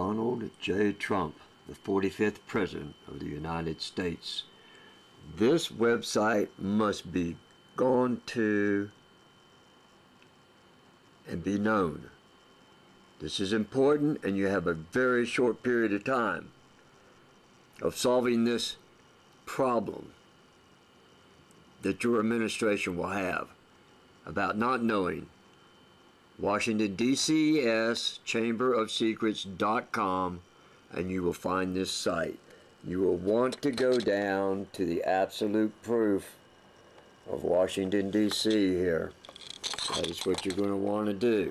Donald J. Trump, the 45th President of the United States. This website must be gone to and be known. This is important, and you have a very short period of time of solving this problem that your administration will have about not knowing. Washington, D.C.'s chamberofsecrets.com, and you will find this site. You will want to go down to the absolute proof of Washington, D.C. here. That is what you're going to want to do.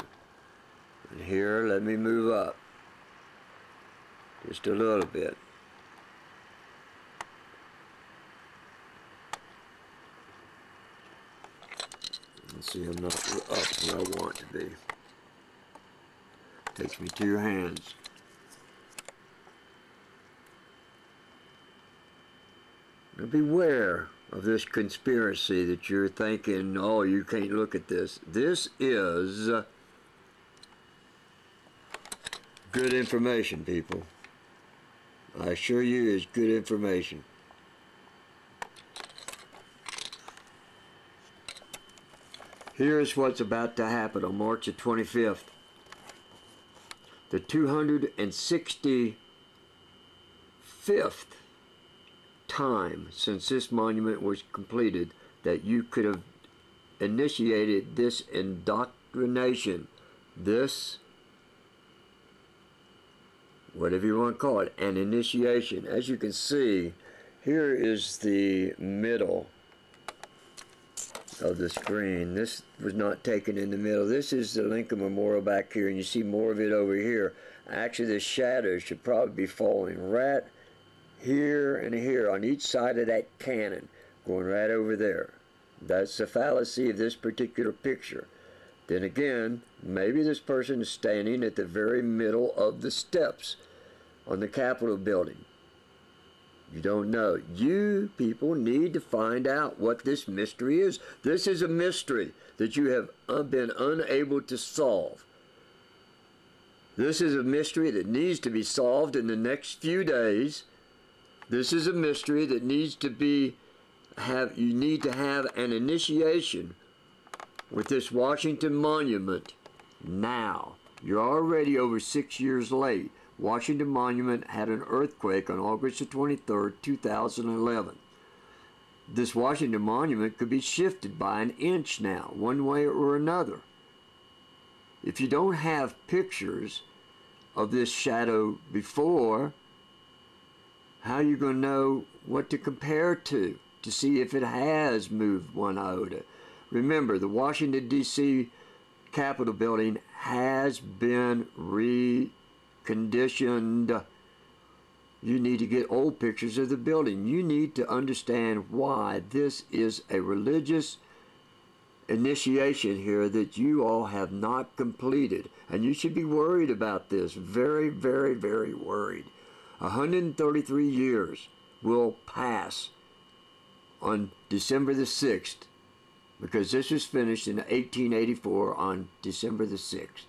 And here, let me move up just a little bit. Let's see, I'm not up where I want to be. Takes me 2 hands. Now beware of this conspiracy that you're thinking, oh, you can't look at this. This is good information, people. I assure you it's good information. Here's what's about to happen on March the 25th. The 265th time since this monument was completed that you could have initiated this indoctrination, this, whatever you want to call it, an initiation. As you can see, here is the middle of the screen. This was not taken in the middle. This is the Lincoln Memorial back here, and you see more of it over here. Actually, the shadows should probably be falling right here and here on each side of that cannon, going right over there. That's the fallacy of this particular picture. Then again, maybe this person is standing at the very middle of the steps on the Capitol building. You don't know. You people need to find out what this mystery is. This is a mystery that you have been unable to solve. This is a mystery that needs to be solved in the next few days. This is a mystery that needs to be, you need to have an initiation with this Washington Monument now. You're already over 6 years late. Washington Monument had an earthquake on August the 23rd, 2011. This Washington Monument could be shifted by an inch now, one way or another. If you don't have pictures of this shadow before, how are you going to know what to compare to see if it has moved 1 iota? Remember, the Washington, D.C. Capitol building has been reconditioned. You need to get old pictures of the building. You need to understand why this is a religious initiation here that you all have not completed. And you should be worried about this. Very, very, very worried. 133 years will pass on December the 6th, because this was finished in 1884 on December the 6th.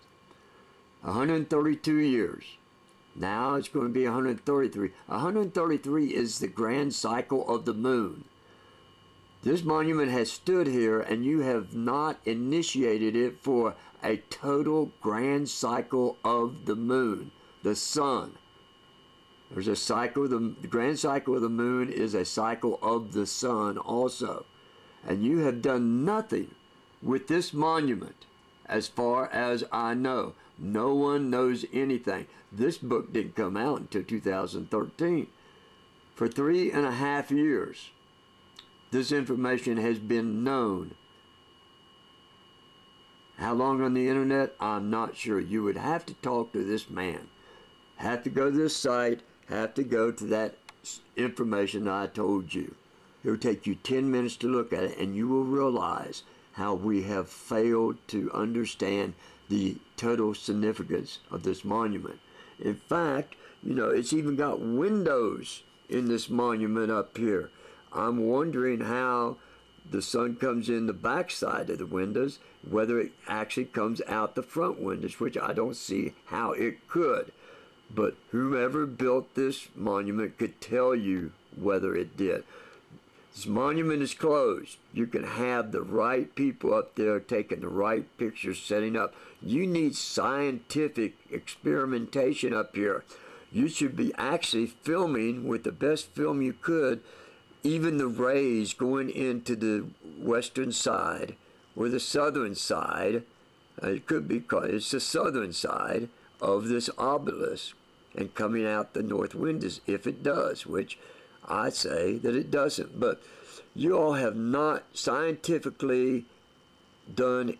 132 years. Now it's going to be 133. 133 is the grand cycle of the moon. This monument has stood here, and you have not initiated it for a total grand cycle of the moon, the sun. There's a cycle, the grand cycle of the moon is a cycle of the sun also. And you have done nothing with this monument as far as I know. No one knows anything. This book didn't come out until 2013. For 3.5 years, this information has been known. How long on the internet? I'm not sure. You would have to talk to this man. Have to go to this site, have to go to that information I told you. It'll take you 10 minutes to look at it, and you will realize how we have failed to understand the total significance of this monument. In fact, you know, it's even got windows in this monument up here. I'm wondering how the sun comes in the backside of the windows, whether it actually comes out the front windows, which I don't see how it could. but whoever built this monument could tell you whether it did. This monument is closed. You can have the right people up there taking the right pictures, setting up. You need scientific experimentation up here. You should be actually filming with the best film you could, even the rays going into the western side or the southern side. It could be called, it's the southern side of this obelisk, and coming out the north windows, if it does, which I say that it doesn't. But you all have not scientifically done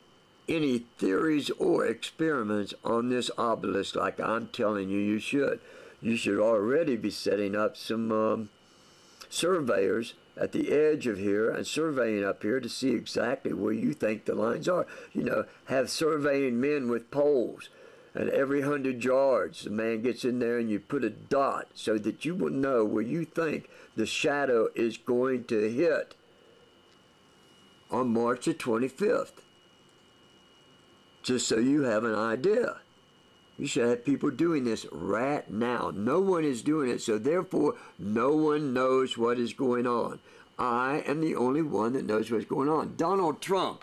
any theories or experiments on this obelisk like I'm telling you you should. You should already be setting up some surveyors at the edge of here and surveying up here to see exactly where you think the lines are. You know, have surveying men with poles, and every 100 yards the man gets in there and you put a dot so that you will know where you think the shadow is going to hit on March the 25th. Just so you have an idea. You should have people doing this right now. No one is doing it, so therefore no one knows what is going on. I am the only one that knows what's going on. Donald Trump.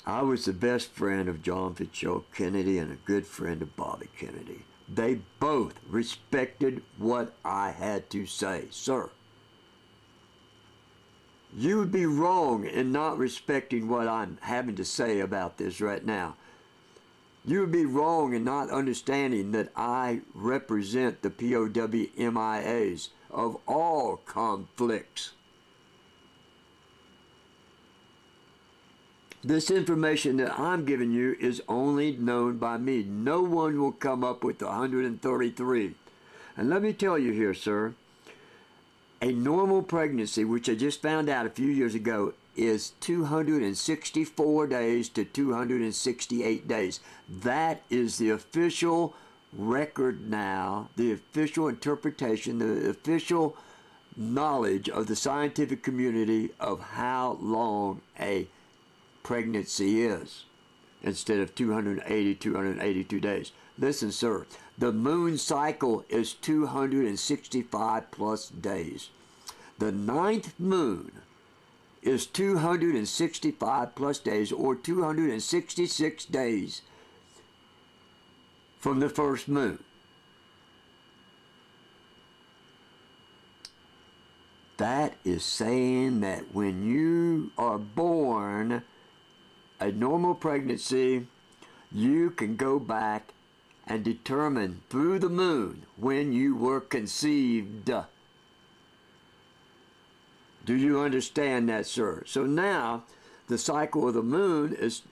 I was the best friend of John Fitzgerald Kennedy and a good friend of Bobby Kennedy. They both respected what I had to say. Sir, you would be wrong in not respecting what I'm having to say about this right now. You would be wrong in not understanding that I represent the POW-MIAs of all conflicts. This information that I'm giving you is only known by me. No one will come up with the 133. And let me tell you here, sir, a normal pregnancy, which I just found out a few years ago, is 264 days to 268 days. That is the official record now, the official interpretation, the official knowledge of the scientific community of how long a pregnancy is, instead of 280, 282 days. Listen, sir, the moon cycle is 265 plus days. The 9th moon is 265 plus days, or 266 days from the first moon. That is saying that when you are born, a normal pregnancy, you can go back and determine through the moon when you were conceived. Do you understand that, sir? So now, the cycle of the moon is,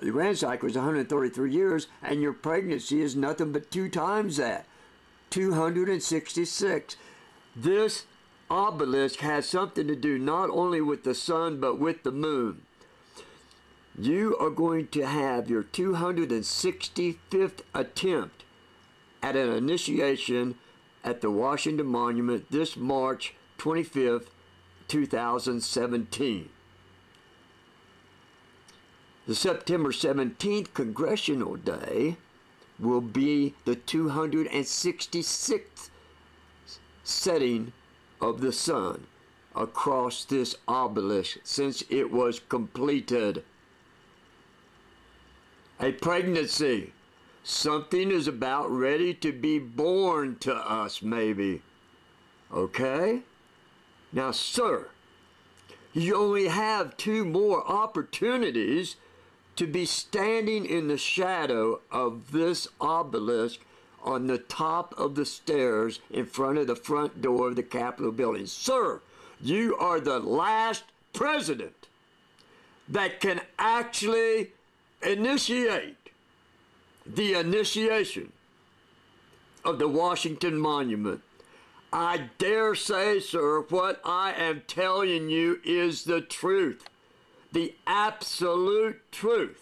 the grand cycle is 133 years, and your pregnancy is nothing but 2 times that, 266. This obelisk has something to do not only with the sun, but with the moon. You are going to have your 265th attempt at an initiation at the Washington Monument this March 25th, 2017. The September 17th Congressional Day will be the 266th setting of the sun across this obelisk since it was completed. A pregnancy. Something is about ready to be born to us, maybe. Okay? Now, sir, you only have 2 more opportunities to be standing in the shadow of this obelisk on the top of the stairs in front of the front door of the Capitol building. Sir, you are the last president that can actually initiate the initiation of the Washington Monument. I dare say, sir, what I am telling you is the truth, the absolute truth.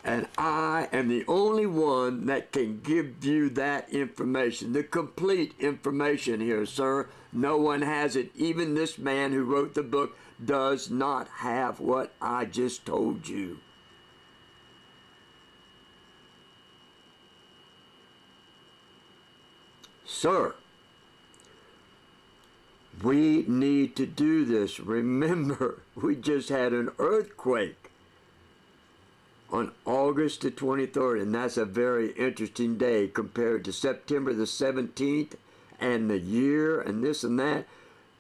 And I am the only one that can give you that information, the complete information here, sir. No one has it. Even this man who wrote the book does not have what I just told you. Sir, we need to do this. Remember, we just had an earthquake on August the 23rd, and that's a very interesting day compared to September the 17th and the year and this and that.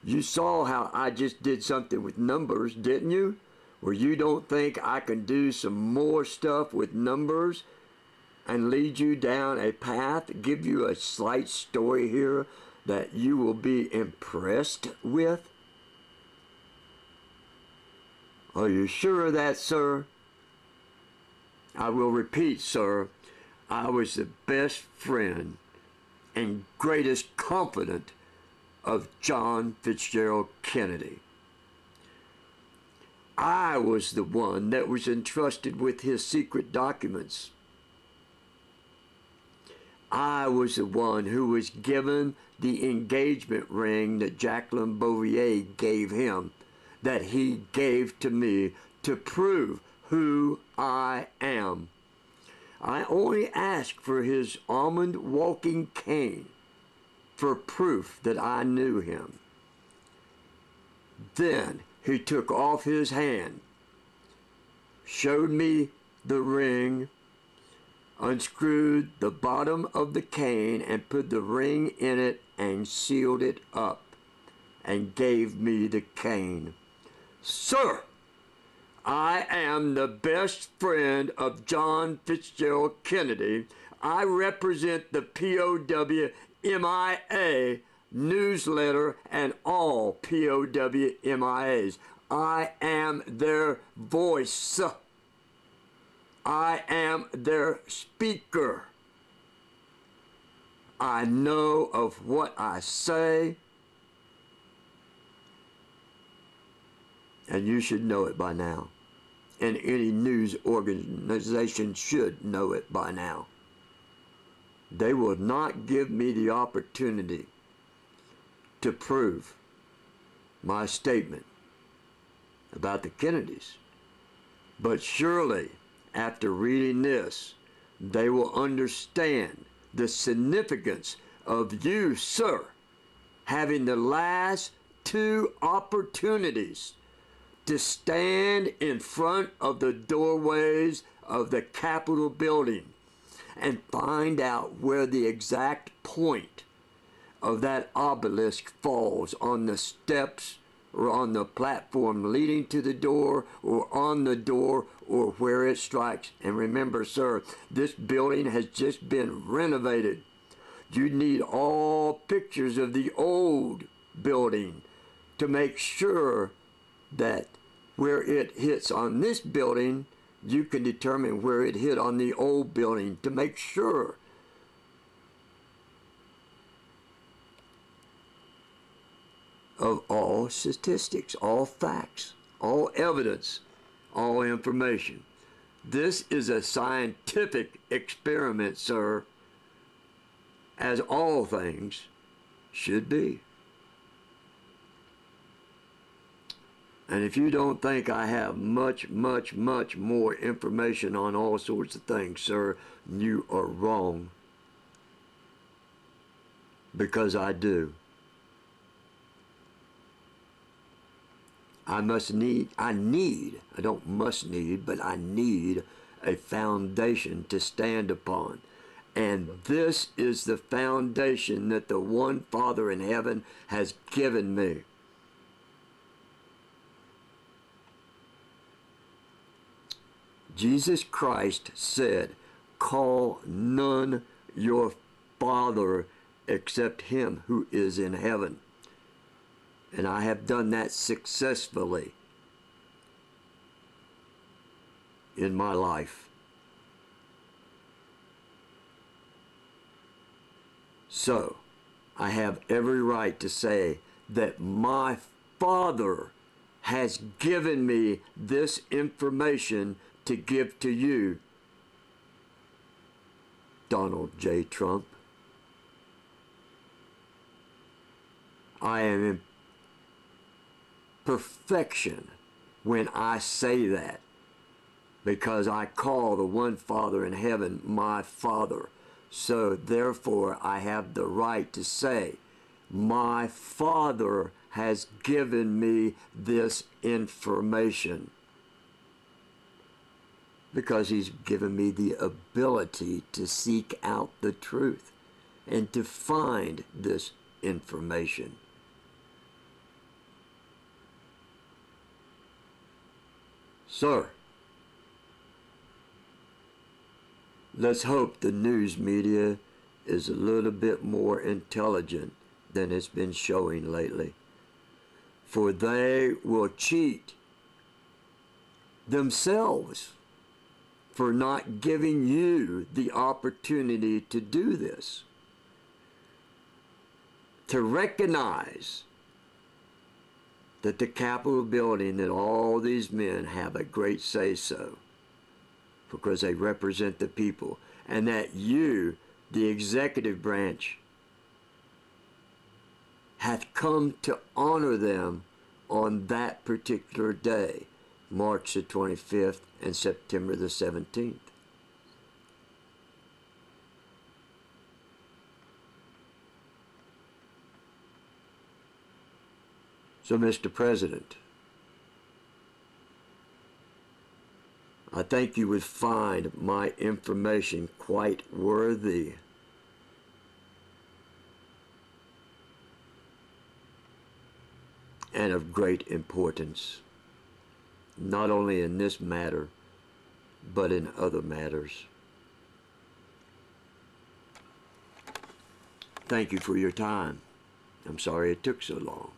You saw how I just did something with numbers, didn't you? Where you don't think I can do some more stuff with numbers and lead you down a path, give you a slight story here that you will be impressed with? Are you sure of that, sir? I will repeat, sir, I was the best friend and greatest confidant of John Fitzgerald Kennedy. I was the one that was entrusted with his secret documents. I was the one who was given the engagement ring that Jacqueline Bouvier gave him, that he gave to me to prove who I am. I only asked for his almond walking cane for proof that I knew him. Then he took off his hand, showed me the ring, unscrewed the bottom of the cane and put the ring in it and sealed it up and gave me the cane. Sir, I am the best friend of John Fitzgerald Kennedy. I represent the POW-MIA newsletter and all POW-MIAs. I am their voice. I am their speaker. I know of what I say, and you should know it by now. And any news organization should know it by now. They will not give me the opportunity to prove my statement about the Kennedys. But surely, after reading this, they will understand the significance of you, sir, having the last two opportunities to stand in front of the doorways of the Capitol building and find out where the exact point of that obelisk falls on the steps or on the platform leading to the door or on the door or where it strikes. And remember, sir, this building has just been renovated. You need all pictures of the old building to make sure that where it hits on this building, you can determine where it hit on the old building to make sure of all statistics, all facts, all evidence, all information. This is a scientific experiment, sir, as all things should be. And if you don't think I have much more information on all sorts of things, sir, you are wrong. Because I do. I need a foundation to stand upon. And this is the foundation that the one Father in heaven has given me. Jesus Christ said, "Call none your Father except him who is in heaven." And I have done that successfully in my life. So, I have every right to say that my Father has given me this information to give to you, Donald J. Trump. I am in perfection when I say that, because I call the one Father in heaven my Father. So therefore I have the right to say, my Father has given me this information, because he's given me the ability to seek out the truth and to find this information. Sir, let's hope the news media is a little bit more intelligent than it's been showing lately, for they will cheat themselves for not giving you the opportunity to do this, to recognize that the Capitol building, that all these men have a great say-so because they represent the people, and that you, the executive branch, hath come to honor them on that particular day, March the 25th and September the 17th. So, Mr. President, I think you would find my information quite worthy and of great importance, not only in this matter, but in other matters. Thank you for your time. I'm sorry it took so long.